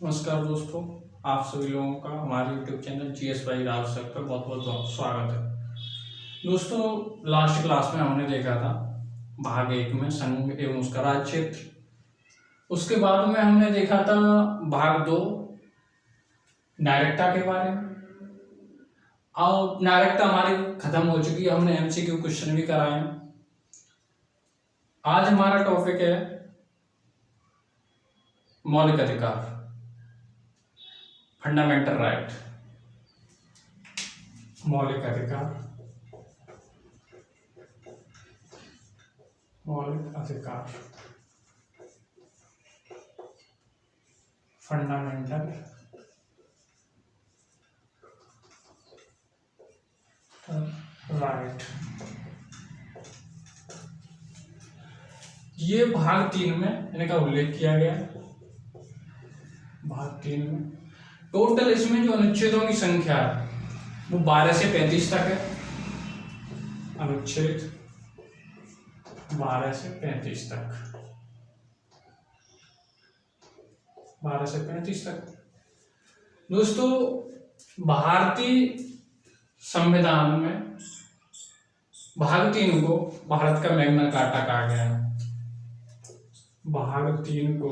नमस्कार दोस्तों, आप सभी लोगों का हमारे YouTube channel GS by Rao sir पर बहुत बहुत स्वागत है। दोस्तों, लास्ट क्लास में हमने देखा था भाग 1 में संघ एवं उसका राज्य क्षेत्र। उसके बाद में हमने देखा था भाग 2 नागरिकता के बारे में। अब नागरिकता हमारी खत्म हो चुकी है, हमने एमसीक्यू क्वेश्चन भी कराए। आज हमारा टॉपिक है मौलिक अधिकार, फंडामेंटल राइट। मौलिक अधिकार, मौलिक अधिकार, फंडामेंटल राइट। ये भाग 3 में इनका उल्लेख किया गया है। भाग 3 में टोटल इसमें जो अनुच्छेदों की संख्या है वो 12 से 35 तक है। अनुच्छेद 12 से 35 तक, 12 से 35 तक। दोस्तों, भारतीय संविधान में भाग 3 को भारत का मैग्ना कार्टा कहा गया है। भाग 3 को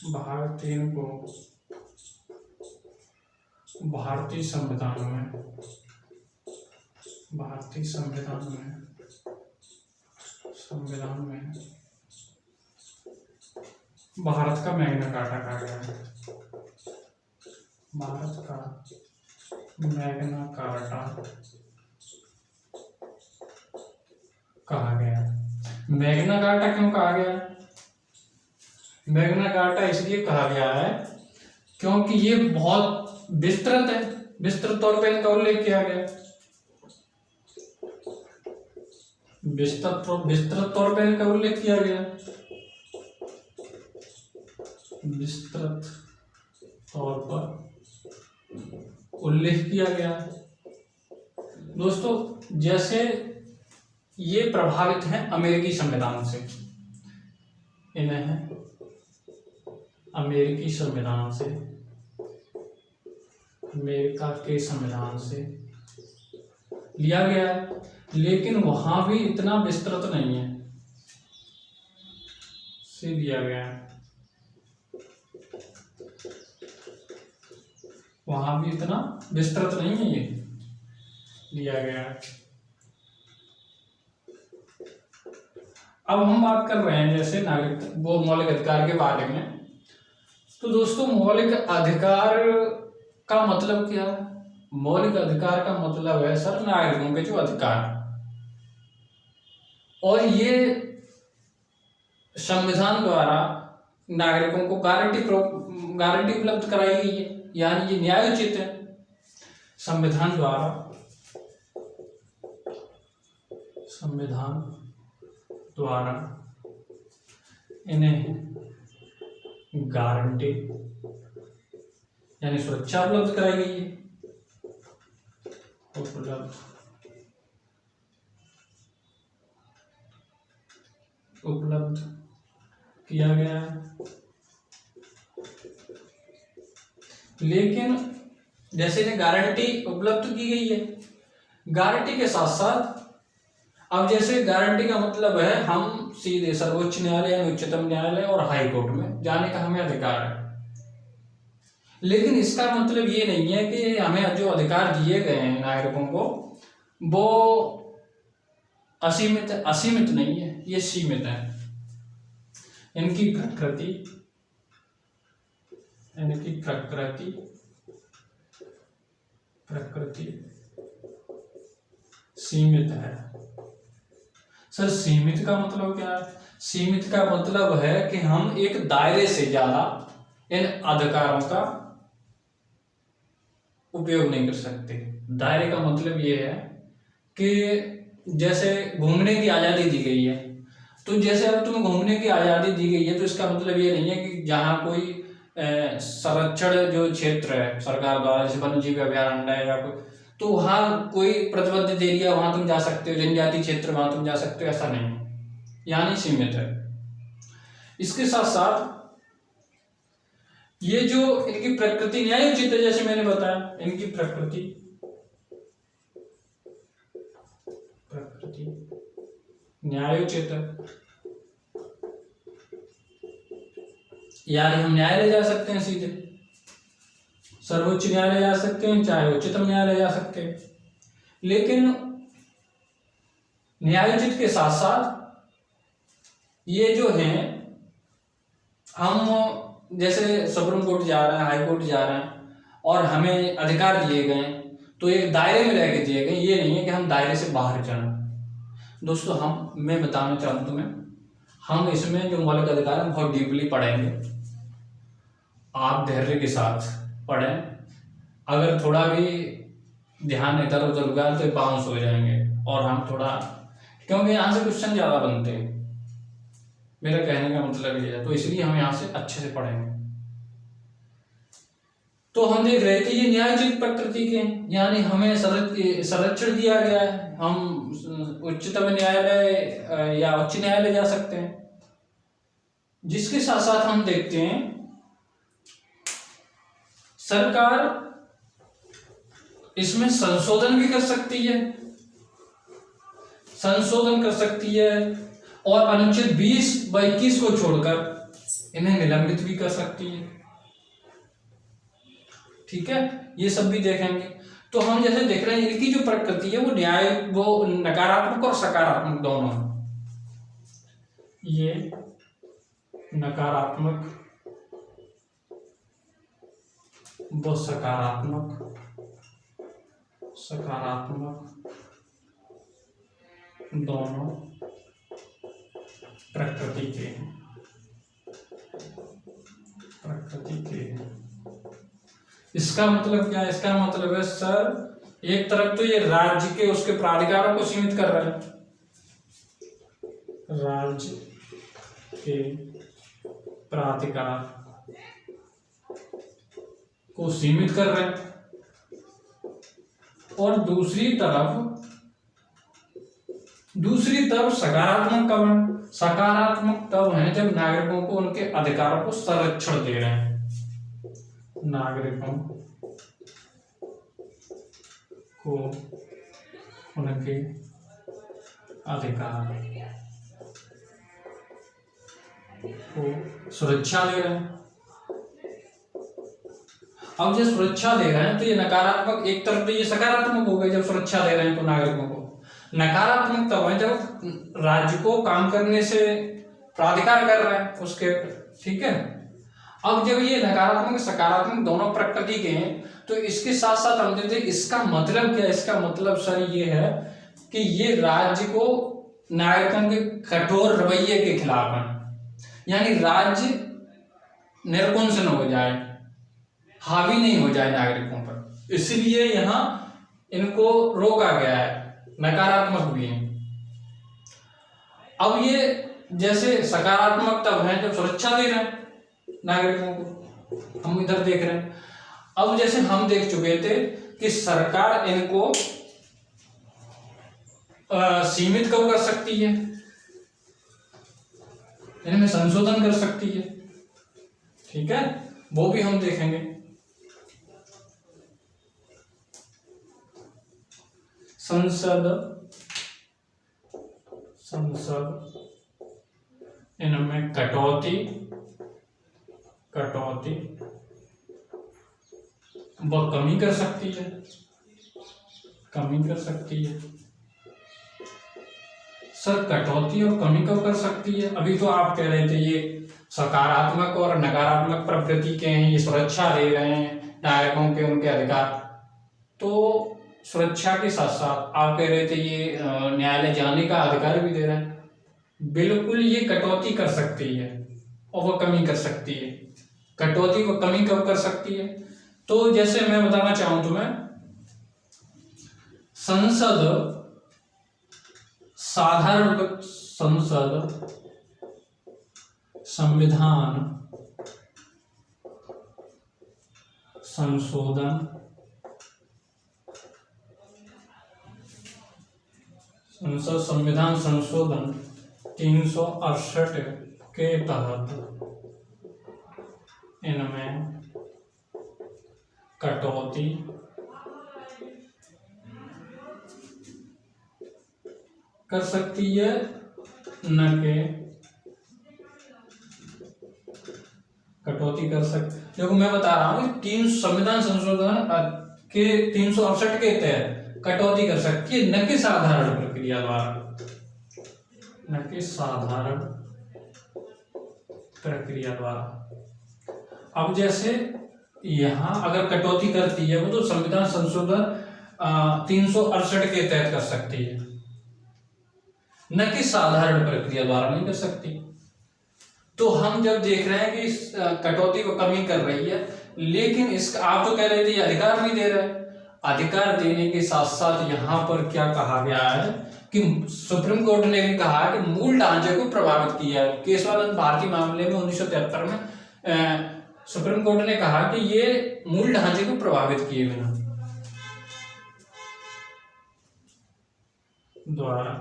भारतीय संविधान में भारत का मैग्ना कार्टा कहा गया है। भारत का मैग्ना कार्टा कहा गया है। मैग्ना कार्टा क्यों कहा गया है? मैग्ना कार्टा इसलिए कहा गया है क्योंकि ये बहुत विस्तृत है, विस्तृत तौर पर इनका उल्लेख किया गया। विस्तृत तौर पर इनका उल्लेख किया गया, विस्तृत तौर पर उल्लेख किया गया। दोस्तों, जैसे ये प्रभावित हैं अमेरिकी संविधान से, इन्हें अमेरिकी संविधान से, अमेरिका के संविधान से लिया गया है, लेकिन वहां भी इतना विस्तृत नहीं है से दिया गया है। वहां भी इतना विस्तृत नहीं है, ये लिया गया है। अब हम बात कर रहे हैं जैसे नागरिक वो मौलिक अधिकार के बारे में। तो दोस्तों, मौलिक अधिकार का मतलब क्या है? मौलिक अधिकार का मतलब है सर नागरिकों के जो अधिकार, और ये संविधान द्वारा नागरिकों को गारंटी उपलब्ध कराई गई है, यानी ये न्यायोचित है। संविधान द्वारा इन्हें गारंटी यानी सुरक्षा उपलब्ध कराई गई है, उपलब्ध किया गया है। लेकिन जैसे इन्हें गारंटी उपलब्ध की गई है, गारंटी के साथ साथ अब जैसे गारंटी का मतलब है हम सीधे सर्वोच्च न्यायालय, उच्चतम न्यायालय और हाई कोर्ट में जाने का हमें अधिकार है। लेकिन इसका मतलब ये नहीं है कि हमें जो अधिकार दिए गए हैं नागरिकों को वो असीमित नहीं है, ये सीमित है। इनकी प्रकृति सीमित है। सर, सीमित का मतलब क्या है? सीमित का मतलब है कि हम एक दायरे से ज्यादा इन अधिकारों का उपयोग नहीं कर सकते। दायरे का मतलब ये है कि जैसे घूमने की आजादी दी गई है, तो जैसे अब तुम्हें घूमने की आजादी दी गई है तो इसका मतलब ये नहीं है कि जहाँ कोई संरक्षण जो क्षेत्र है सरकार द्वारा, जैसे वन्यजीव अभयारण्य है या कोई, तो वहाँ कोई प्रतिबंधित एरिया वहां तुम जा सकते हो, जनजाति क्षेत्र वहां तुम जा सकते हो, ऐसा नहीं, यानी सीमित है। इसके साथ साथ ये जो इनकी प्रकृति न्यायोचित है, जैसे मैंने बताया इनकी प्रकृति न्यायोचित है, यानी हम न्यायालय जा सकते हैं, सीधे सर्वोच्च न्यायालय जा सकते हैं, चाहे उच्चतम न्यायालय जा सकते हैं। लेकिन न्यायोचित के साथ साथ ये जो है, हम जैसे सुप्रीम कोर्ट जा रहे हैं, हाई कोर्ट जा रहे हैं और हमें अधिकार दिए गए तो एक दायरे में रह के दिए गए, ये नहीं है कि हम दायरे से बाहर जाएं। दोस्तों मैं बताना चाहूँ तुम्हें, हम इसमें जो मौलिक अधिकार है बहुत डीपली पढ़ेंगे। आप धैर्य के साथ पढ़ें, अगर थोड़ा भी ध्यान इधर उधर गया तो बाउंस हो जाएंगे और हम थोड़ा, क्योंकि यहाँ से क्वेश्चन ज़्यादा बनते हैं, मेरा कहने का मतलब ये है, तो इसलिए हम यहाँ से अच्छे से पढ़ेंगे। तो हम देख रहे थे ये न्यायोचित प्रकृति के, यानी हमें संरक्षण दिया गया है, हम उच्चतम न्यायालय या उच्च न्यायालय जा सकते हैं। जिसके साथ साथ हम देखते हैं सरकार इसमें संशोधन भी कर सकती है, और अनुच्छेद 20 व 21 को छोड़कर इन्हें निलंबित भी कर सकती है। ठीक है, ये सब भी देखेंगे। तो हम जैसे देख रहे हैं इनकी जो प्रकृति है वो नकारात्मक और सकारात्मक दोनों है। ये नकारात्मक व सकारात्मक दोनों प्रकृति के हैं। इसका मतलब क्या है? इसका मतलब है सर, एक तरफ तो ये राज्य के उसके प्राधिकारों को सीमित कर रहे हैं, राज्य के प्राधिकार को सीमित कर रहे हैं, और दूसरी तरफ सकारात्मक तब है जब नागरिकों को उनके अधिकारों को संरक्षण दे रहे हैं, नागरिकों को उनके अधिकार को सुरक्षा दे रहे हैं। अब जब सुरक्षा दे रहे हैं तो ये नकारात्मक, एक तरफ तो ये सकारात्मक हो गए जब सुरक्षा दे रहे हैं तो नागरिकों को, नकारात्मक तब है जब राज्य को काम करने से प्राधिकार कर रहे हैं उसके। ठीक है, अब जब ये नकारात्मक सकारात्मक दोनों प्रकृति के हैं तो इसके साथ साथ हम देखते हैं इसका मतलब क्या है? इसका मतलब सर ये है कि ये राज्य को नागरिकों के कठोर रवैये के खिलाफ है, यानी राज्य निरकुंस न हो जाए, हावी नहीं हो जाए नागरिकों पर, इसलिए यहाँ इनको रोका गया है, नकारात्मक भी है। अब ये जैसे सकारात्मक तब है जब सुरक्षा दे रहे हैं नागरिकों को, हम इधर देख रहे हैं। अब जैसे हम देख चुके थे कि सरकार इनको सीमित कब कर सकती है, इनमें संशोधन कर सकती है। ठीक है, वो भी हम देखेंगे। संसद इनमें कटौती व कमी कर सकती है, सर कटौती और कमी कब कर सकती है? अभी तो आप कह रहे थे ये सकारात्मक और नकारात्मक प्रकृति के हैं, ये सुरक्षा दे रहे हैं नागरिकों के उनके अधिकार, तो सुरक्षा के साथ साथ आप कह रहे थे ये न्यायालय जाने का अधिकार भी दे रहे हैं। बिल्कुल, ये कटौती कर सकती है और वह कमी कर सकती है। कटौती व कमी कब कर सकती है? तो जैसे मैं बताना चाहूं तुम्हें, संसद संविधान संशोधन 368 के तहत इनमें कटौती कर सकती है, न कि कटौती कर सकती। देखो मैं बता रहा हूँ कि तीन संविधान संशोधन के 368 के तहत कटौती कर सकती है, न कि साधारण प्रक्रिया द्वारा, न कि साधारण प्रक्रिया द्वारा। अब जैसे यहां अगर कटौती करती है वो तो संविधान संशोधन 368 के तहत कर सकती है, न कि साधारण प्रक्रिया द्वारा नहीं कर सकती। तो हम जब देख रहे हैं कि इस कटौती को कमी कर रही है, लेकिन इसका आप तो कह रहे थे अधिकार नहीं दे रहे। अधिकार देने के साथ साथ यहाँ पर क्या कहा गया है कि सुप्रीम कोर्ट ने भी कहा कि मूल ढांचे को प्रभावित किया है। केशवानंद भारती मामले में 1973 में सुप्रीम कोर्ट ने कहा कि ये मूल ढांचे को प्रभावित किए बिना द्वारा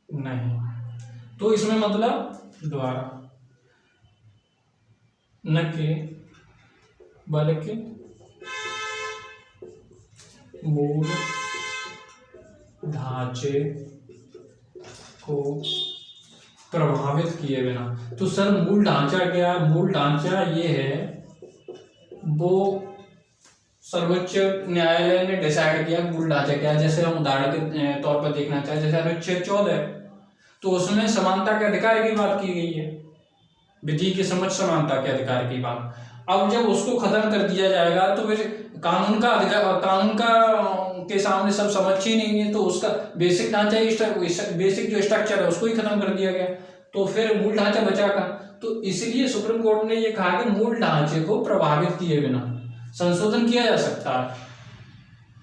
नहीं, तो इसमें मतलब द्वारा न कि बल्कि मूल ढांचे को प्रभावित किए बिना। तो सर मूल ढांचा क्या? मूल ढांचा ये है, वो सर्वोच्च न्यायालय ने डिसाइड किया मूल ढांचा क्या है। जैसे हम उदाहरण के तौर पर देखना चाहें, जैसे अनुच्छेद 14 है, तो उसमें समानता के अधिकार की बात की गई है, विधि की समझ समानता के अधिकार की बात। अब जब उसको खत्म कर दिया जाएगा तो फिर कानून का अधिकार, कानून का के सामने सब समझ ही नहीं है, तो उसका बेसिक ढांचा, बेसिक जो स्ट्रक्चर है उसको ही खत्म कर दिया गया, तो फिर मूल ढांचा बचा का। तो इसलिए सुप्रीम कोर्ट ने ये कहा कि मूल ढांचे को प्रभावित किए बिना संशोधन किया जा सकता है,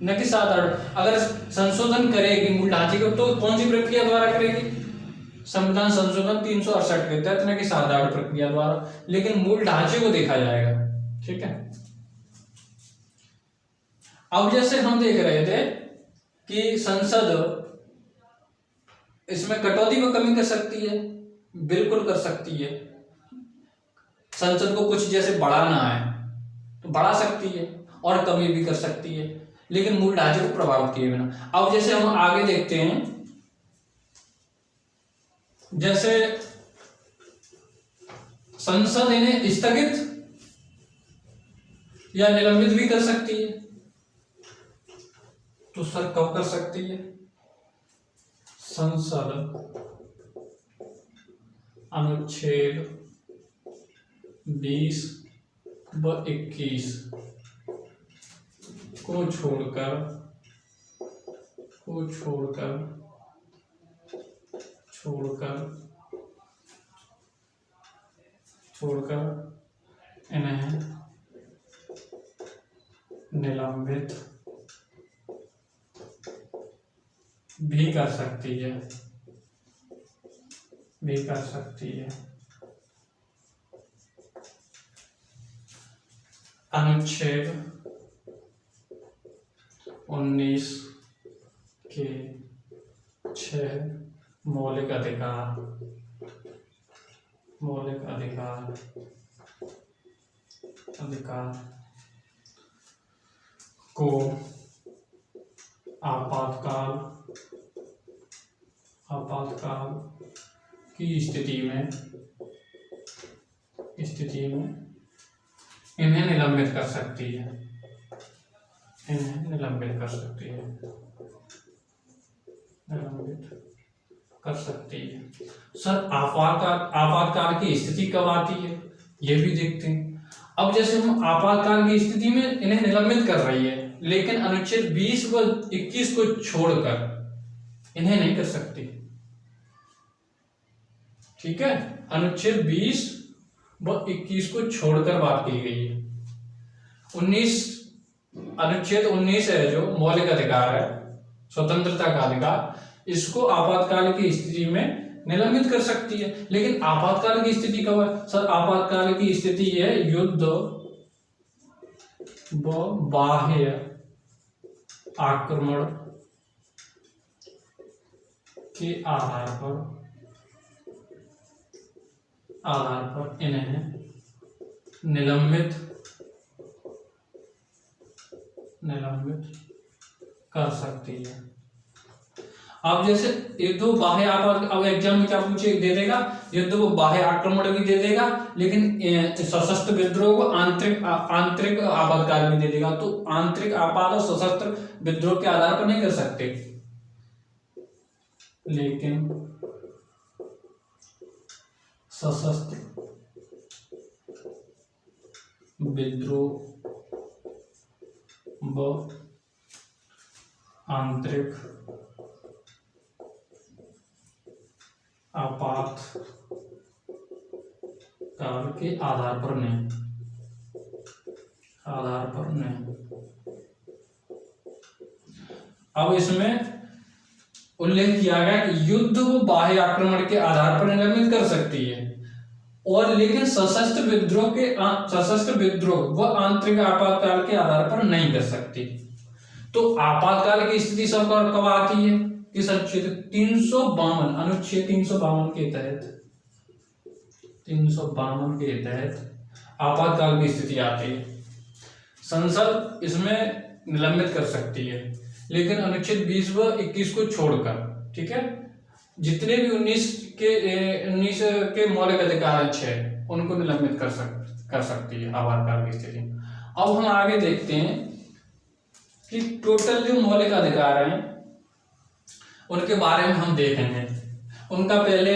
न कि साधारण। अगर संशोधन करेगी मूल ढांचे को तो कौन सी प्रक्रिया द्वारा करेगी? संविधान संशोधन 368 के तहत, न कि साधारण प्रक्रिया द्वारा, लेकिन मूल ढांचे को देखा जाएगा। ठीक है। अब जैसे हम देख रहे थे कि संसद इसमें कटौती को कमी कर सकती है, बिल्कुल कर सकती है। संसद को कुछ जैसे बढ़ाना है तो बढ़ा सकती है और कमी भी कर सकती है, लेकिन मूल ढांचे को प्रभावित किए बिना। अब जैसे हम आगे देखते हैं, जैसे संसद इन्हें स्थगित या निलंबित भी कर सकती है, तो सर कब कर सकती है? संसद अनुच्छेद 20 व 21 को छोड़कर इन्हें निलंबित भी कर सकती है, अनुच्छेद 19 के 6 मौलिक अधिकार को आपातकाल की स्थिति में इन्हें निलंबित कर सकती है, सर आपातकाल की स्थिति कब आती है ये भी देखते हैं। अब जैसे हम आपातकाल की स्थिति में इन्हें निलंबित कर रही है, लेकिन अनुच्छेद 20 व 21 को छोड़कर इन्हें नहीं कर सकती। ठीक है, अनुच्छेद 20 व 21 को छोड़कर बात की गई है। अनुच्छेद 19 है जो मौलिक अधिकार है, स्वतंत्रता का अधिकार, इसको आपातकाल की स्थिति में निलंबित कर सकती है। लेकिन आपातकाल की स्थिति कब है? सर आपातकाल की स्थिति है युद्ध व बाह्य आक्रमण के आधार पर इन्हें निलंबित निलंबित कर सकती है। अब जैसे एक दो बाह्य आपात, अब एग्जाम में क्या पूछे दे देगा, ये तो वो बाह्य आक्रमण भी दे देगा, लेकिन सशस्त्र विद्रोह को आंतरिक आपातकाल भी दे देगा। तो आंतरिक आपात और सशस्त्र विद्रोह के आधार पर नहीं कर सकते, लेकिन सशस्त्र विद्रोह व आंतरिक आपात काल के आधार पर नहीं, अब इसमें उल्लेख किया गया कि युद्ध को बाह्य आक्रमण के आधार पर निलंबित कर सकती है, और लेकिन सशस्त्र विद्रोह व आंतरिक आपातकाल के आधार पर नहीं कर सकती। तो आपातकाल की स्थिति सब कब आती है, किस अनुच्छेद 352 अनुच्छेद 352 के तहत आपातकाल की स्थिति आती है। संसद इसमें निलंबित कर सकती है, लेकिन अनुच्छेद 20 व 21 को छोड़कर, ठीक है, जितने भी 19 के मौलिक अधिकार हैं 6, उनको निलंबित कर सकती है आपातकाल की स्थिति। अब हम आगे देखते हैं कि टोटल जो मौलिक अधिकार हैं उनके बारे में हम देखेंगे, उनका पहले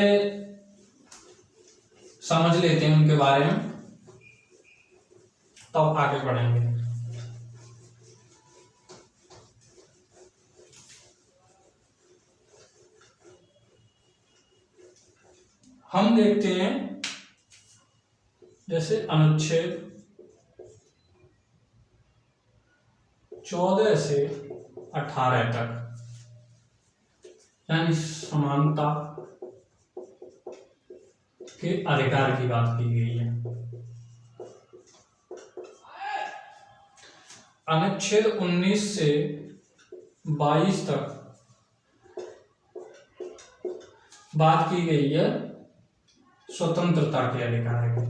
समझ लेते हैं उनके बारे में, तब आगे बढ़ेंगे। हम देखते हैं जैसे अनुच्छेद 14 से 18 तक, यानी समानता के अधिकार की बात की गई है। अनुच्छेद 19 से 22 तक बात की गई है स्वतंत्रता के अधिकार की,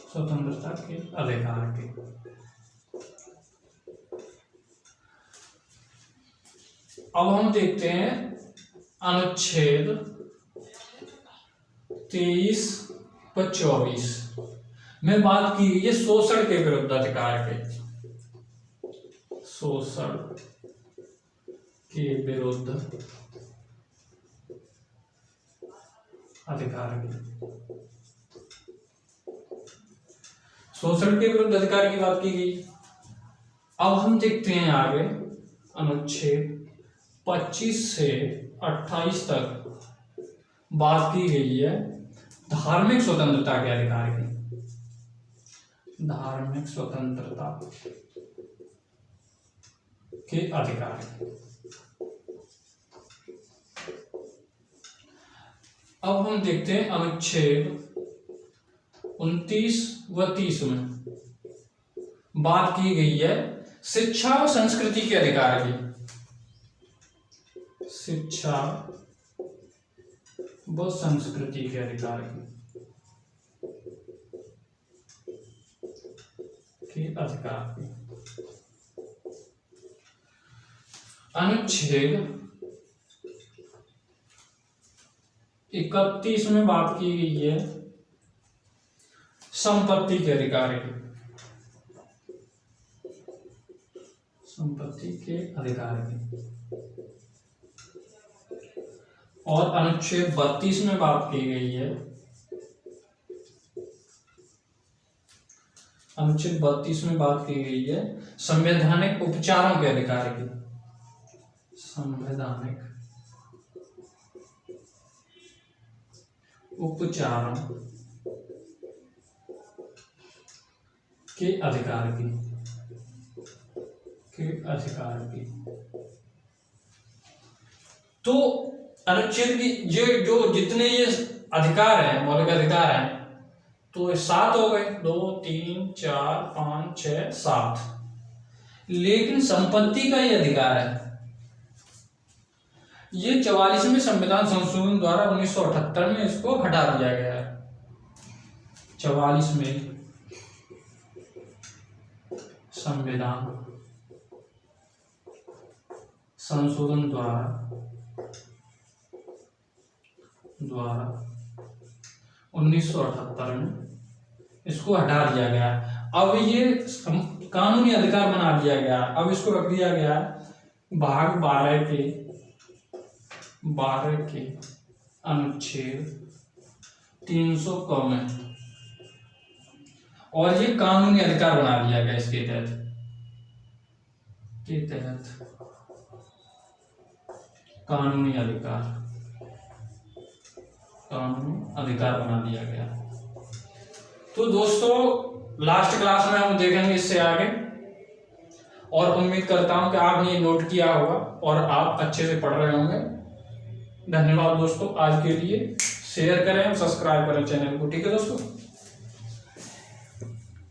स्वतंत्रता के अधिकार की। अब हम देखते हैं अनुच्छेद 23 व 24 में बात की गई है शोषण के विरुद्ध अधिकार के, शोषण के विरुद्ध अधिकार की, शोषण के विरुद्ध अधिकार की बात की गई। अब हम देखते हैं आगे अनुच्छेद 25 से 28 तक बात की गई है धार्मिक स्वतंत्रता के अधिकार की, धार्मिक स्वतंत्रता के अधिकार की। अब हम देखते हैं अनुच्छेद 29 व 30 में बात की गई है शिक्षा और संस्कृति के अधिकार की, शिक्षा व संस्कृति के अधिकार के अधिकार की। अनुच्छेद 31 में बात की गई है संपत्ति के अधिकार की, संपत्ति के अधिकार की। और अनुच्छेद 32 में बात की गई है, अनुच्छेद 32 में बात की गई है संवैधानिक उपचारों के अधिकार की, संवैधानिक उपचारों के अधिकार की, तो अनुच्छेद की जो जितने ये अधिकार हैं, मौलिक अधिकार हैं, तो ये 7 हो गए, 2 3 4 5 6 7। लेकिन संपत्ति का ये अधिकार है, ये 44वें संविधान संशोधन द्वारा 1978 में इसको हटा दिया गया है। 44वें संविधान संशोधन द्वारा 1978 में इसको हटा दिया गया। अब ये कानूनी अधिकार बना दिया गया। अब इसको रख दिया गया भाग 12 के अनुच्छेद 300 क में, और ये कानूनी अधिकार बना दिया गया। इसके तहत कानूनी अधिकार बना दिया गया। तो दोस्तों लास्ट क्लास में हम देखेंगे इससे आगे, और उम्मीद करता हूं कि आपने ये नोट किया होगा और आप अच्छे से पढ़ रहे होंगे। धन्यवाद दोस्तों। आज के लिए शेयर करें, सब्सक्राइब करें चैनल को। ठीक है दोस्तों।